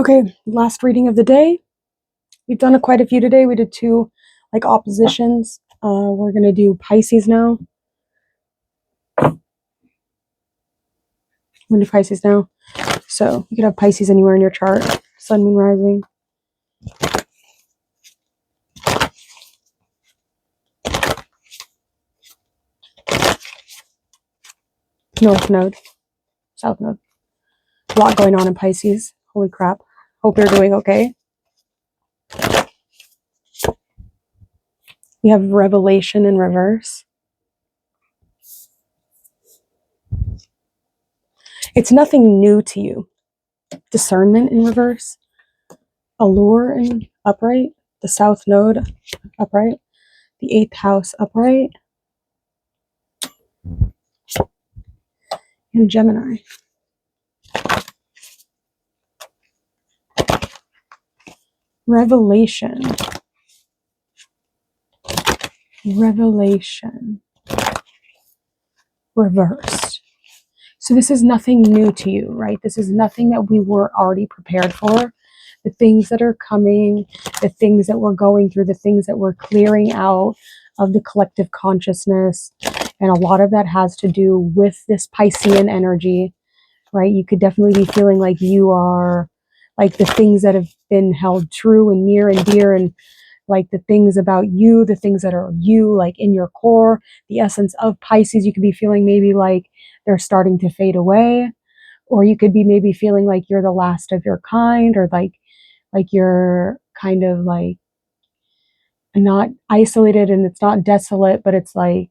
Okay, last reading of the day. We've done quite a few today. We did two like oppositions. We're gonna do Pisces now. We're gonna do Pisces now. So you could have Pisces anywhere in your chart. Sun, moon, rising. North node, south node. A lot going on in Pisces. Holy crap. Hope you're doing okay. We have revelation in reverse. It's nothing new to you. Discernment in reverse. Allure in upright. The south node upright. The eighth house upright. And Gemini. Revelation. Revelation. Reversed. So this is nothing new to you, right? This is nothing that we were already prepared for. The things that are coming, the things that we're going through, the things that we're clearing out of the collective consciousness. And a lot of that has to do with this Piscean energy, right? You could definitely be feeling like you are like the things that have been held true and near and dear, and like the things about you, the things that are you, like in your core, the essence of Pisces. You could be feeling maybe like they're starting to fade away, or you could be maybe feeling like you're the last of your kind, or like you're kind of not isolated and it's not desolate, but it's like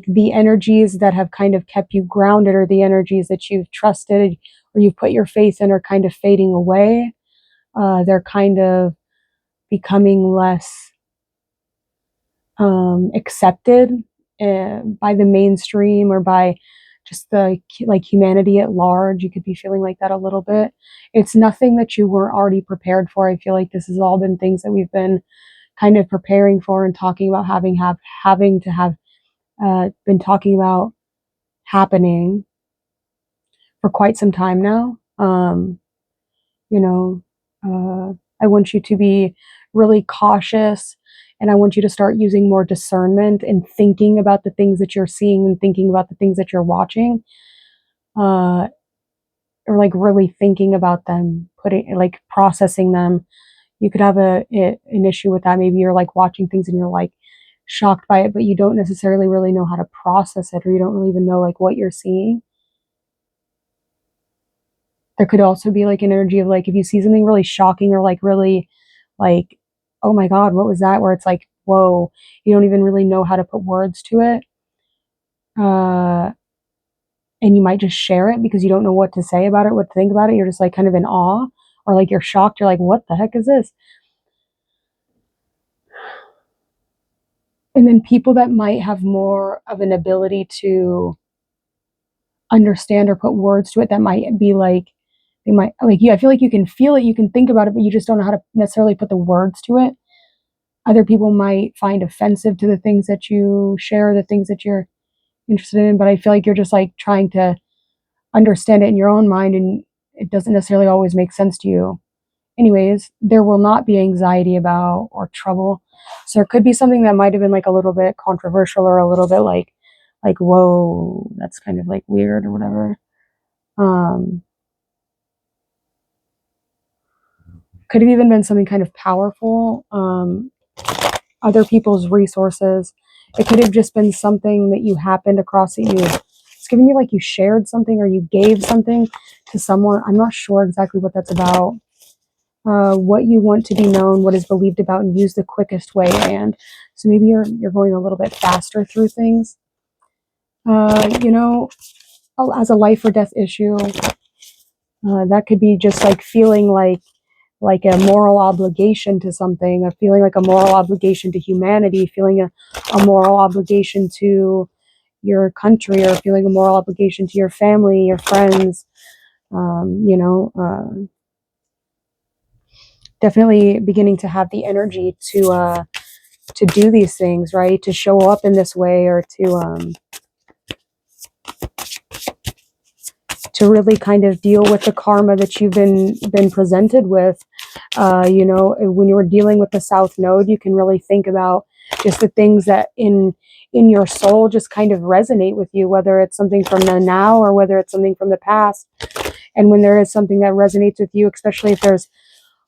the energies that have kind of kept you grounded, or the energies that you've trusted or you've put your faith in, are kind of fading away. They're kind of becoming less accepted by the mainstream, or by just the like humanity at large. You could be feeling like that a little bit. It's nothing that you weren't already prepared for. I feel like this has all been things that we've been kind of preparing for and talking about having to have been talking about happening for quite some time now. You know, I want you to be really cautious, and I want you to start using more discernment and thinking about the things that you're seeing and thinking about the things that you're watching, or like really thinking about them, putting like processing them. You could have an issue with that. Maybe you're like watching things and you're like shocked by it, but you don't necessarily really know how to process it, or you don't really even know like what you're seeing. There could also be like an energy of like, if you see something really shocking, or like really like, oh my God, what was that? Where it's like, whoa, you don't even really know how to put words to it. And you might just share it because you don't know what to say about it, what to think about it. You're just like kind of in awe, or like you're shocked. You're like, what the heck is this? And then people that might have more of an ability to understand or put words to it, that might be like, they might like you. I feel like you can feel it, you can think about it, but you just don't know how to necessarily put the words to it. Other people might find offensive to the things that you share, the things that you're interested in, but I feel like you're just like trying to understand it in your own mind, and it doesn't necessarily always make sense to you. Anyways, there will not be anxiety about or trouble. So there could be something that might have been like a little bit controversial, or a little bit like whoa, that's kind of like weird or whatever. Could have even been something kind of powerful. Other people's resources. It could have just been something that you happened across, that it's giving me like you shared something, or you gave something to someone. I'm not sure exactly what that's about. What you want to be known, what is believed about, and use the quickest way. And so maybe you're going a little bit faster through things. As a life or death issue, that could be just like feeling like a moral obligation to something, or feeling like a moral obligation to humanity, feeling a moral obligation to your country, or feeling a moral obligation to your family, your friends. Definitely beginning to have the energy to do these things, right? To show up in this way, or to to really kind of deal with the karma that you've been presented with. You know, when you're dealing with the South Node, you can really think about just the things that in your soul just kind of resonate with you, whether it's something from the now or whether it's something from the past. And when there is something that resonates with you, especially if there's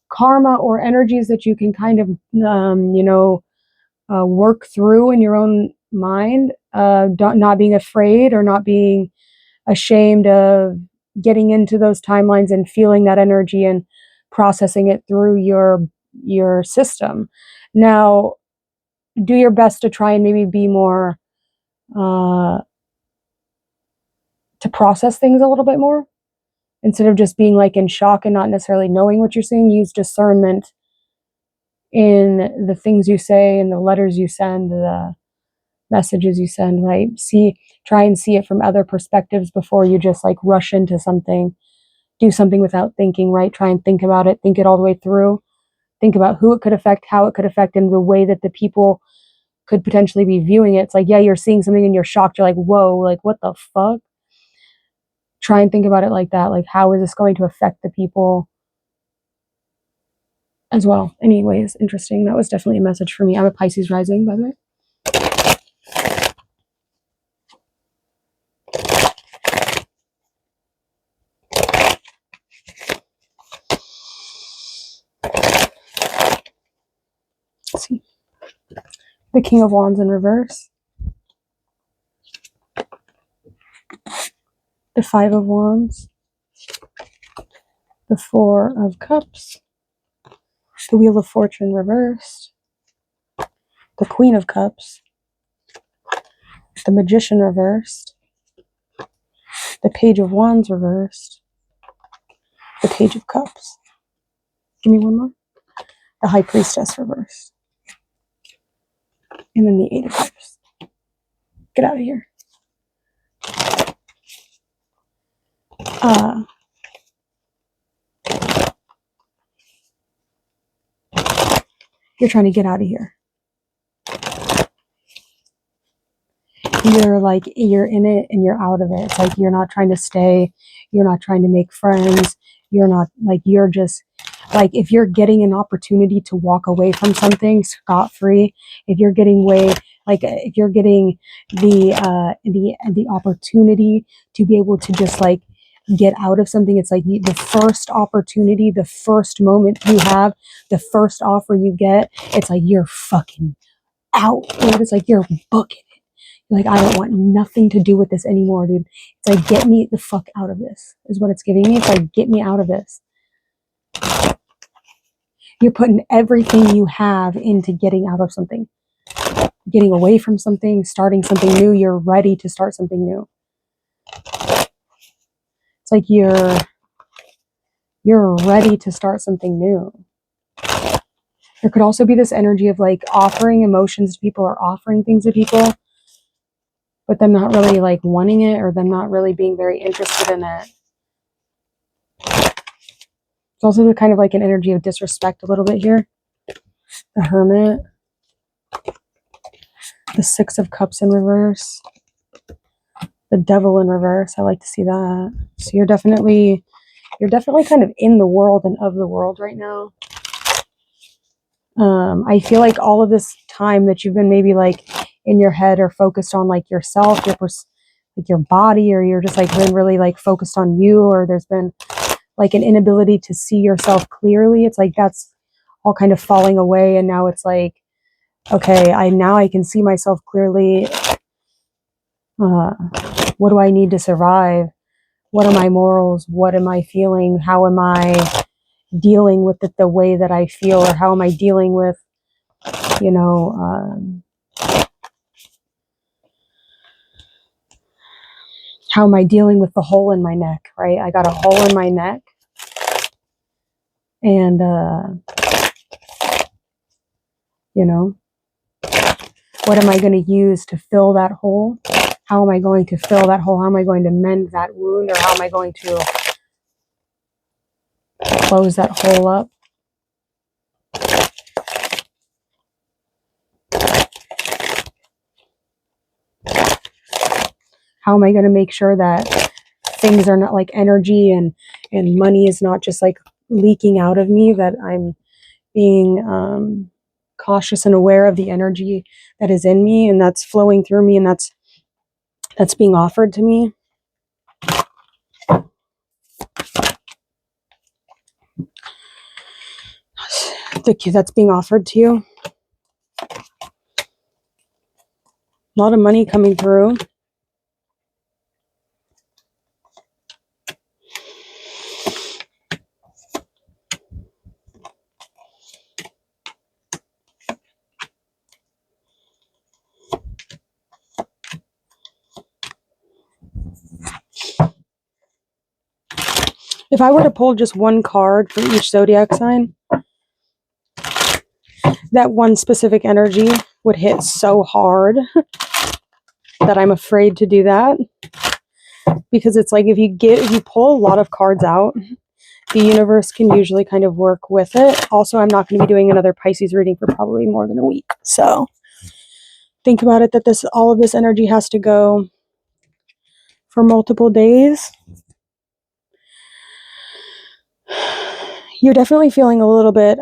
karma or energies that you can kind of, you know, work through in your own mind, not being afraid or not being ashamed of getting into those timelines and feeling that energy and processing it through your system. Now, do your best to try and maybe be more to process things a little bit more instead of just being like in shock and not necessarily knowing what you're saying. Use discernment in the things you say and the letters you send, the messages you send, right? Try and see it from other perspectives before you just like rush into something. Do something without thinking, right? Try and think about it, think it all the way through. Think about who it could affect, how it could affect, and the way that the people could potentially be viewing it. It's like, yeah, you're seeing something and you're shocked. You're like, whoa, like what the fuck? Try and think about it like that. Like, how is this going to affect the people as well? Anyways, interesting. That was definitely a message for me. I'm a Pisces rising, by the way. Let's see. The King of Wands in reverse. The Five of Wands. The Four of Cups. The Wheel of Fortune reversed. The Queen of Cups. The Magician reversed. The Page of Wands reversed. The Page of Cups. Give me one more. The High Priestess reversed. And then the Eight of Cups. Get out of here. You're trying to get out of here. You're like, you're in it and you're out of it. It's like you're not trying to stay. You're not trying to make friends. You're not like, you're just like, if you're getting an opportunity to walk away from something scot-free, if you're getting if you're getting the opportunity to be able to just like get out of something, it's like the first opportunity, the first moment you have, the first offer you get, it's like you're fucking out, dude. It's like you're booking it. Like, I don't want nothing to do with this anymore, dude. It's like, get me the fuck out of this, is what it's giving me. It's like, get me out of this. You're putting everything you have into getting out of something, getting away from something, starting something new. You're ready to start something new. It's like you're ready to start something new. There could also be this energy of like offering emotions to people or offering things to people, but them not really like wanting it or them not really being very interested in it. It's also the kind of like an energy of disrespect a little bit here. The Hermit. The Six of Cups in reverse. The Devil in reverse. I like to see that. So you're definitely kind of in the world and of the world right now. I feel like all of this time that you've been maybe like in your head or focused on like yourself, like your body, or you're just like been really like focused on you, or there's been like an inability to see yourself clearly. It's like that's all kind of falling away, and now it's like, okay, I can see myself clearly. What do I need to survive? What are my morals? What am I feeling? How am I dealing with it the way that I feel? Or how am I dealing with, you know, how am I dealing with the hole in my neck, right? I got a hole in my neck. And, you know, what am I going to use to fill that hole? How am I going to fill that hole? How am I going to mend that wound? Or how am I going to close that hole up? How am I going to make sure that things are not like energy and money is not just like leaking out of me, that I'm being cautious and aware of the energy that is in me and that's flowing through me and that's being offered to me. That's being offered to you. A lot of money coming through. If I were to pull just one card for each zodiac sign, that one specific energy would hit so hard that I'm afraid to do that. Because it's like if you pull a lot of cards out, the universe can usually kind of work with it. Also, I'm not going to be doing another Pisces reading for probably more than a week. So think about it that all of this energy has to go for multiple days. You're definitely feeling a little bit,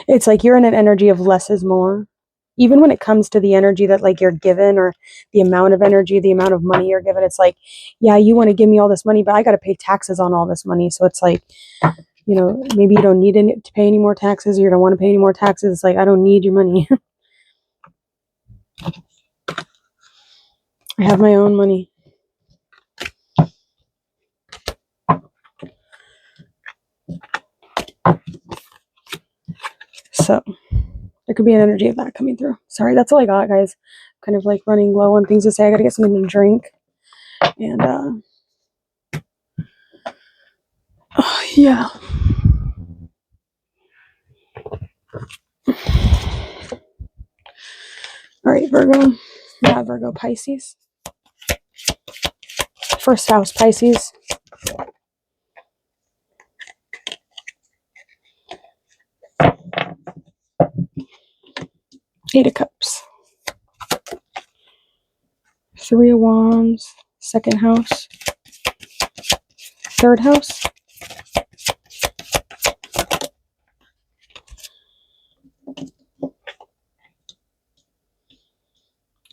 it's like you're in an energy of less is more. Even when it comes to the energy that like you're given or the amount of energy, the amount of money you're given, it's like, yeah, you want to give me all this money, but I got to pay taxes on all this money. So it's like, you know, maybe you don't need to pay any more taxes or you don't want to pay any more taxes. It's like, I don't need your money. I have my own money. So there could be an energy of that coming through. Sorry, that's all I got, guys. Kind of like running low on things to say. I got to get something to drink. And yeah. All right, Virgo. Yeah, Virgo, Pisces. First house, Pisces. Eight of Cups. Three of Wands. Second house. Third house.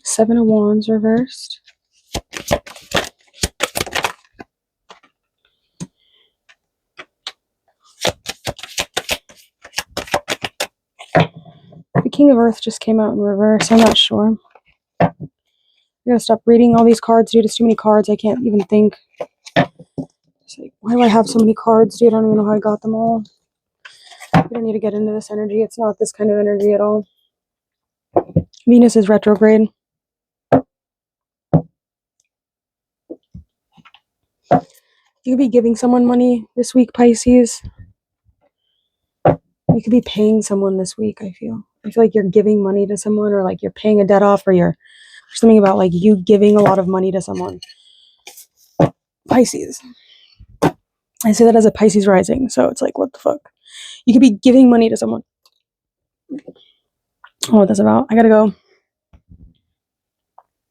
Seven of Wands reversed. The King of Earth just came out in reverse. I'm not sure. I gotta stop reading all these cards, dude. It's too many cards. I can't even think. It's like, why do I have so many cards, dude? I don't even know how I got them all. We don't need to get into this energy. It's not this kind of energy at all. Venus is retrograde. You could be giving someone money this week, Pisces. You could be paying someone this week, I feel. I feel like you're giving money to someone or like you're paying a debt off or you're something about like you giving a lot of money to someone. Pisces. I say that as a Pisces rising, so it's like, what the fuck? You could be giving money to someone. Oh, that's about. I gotta go.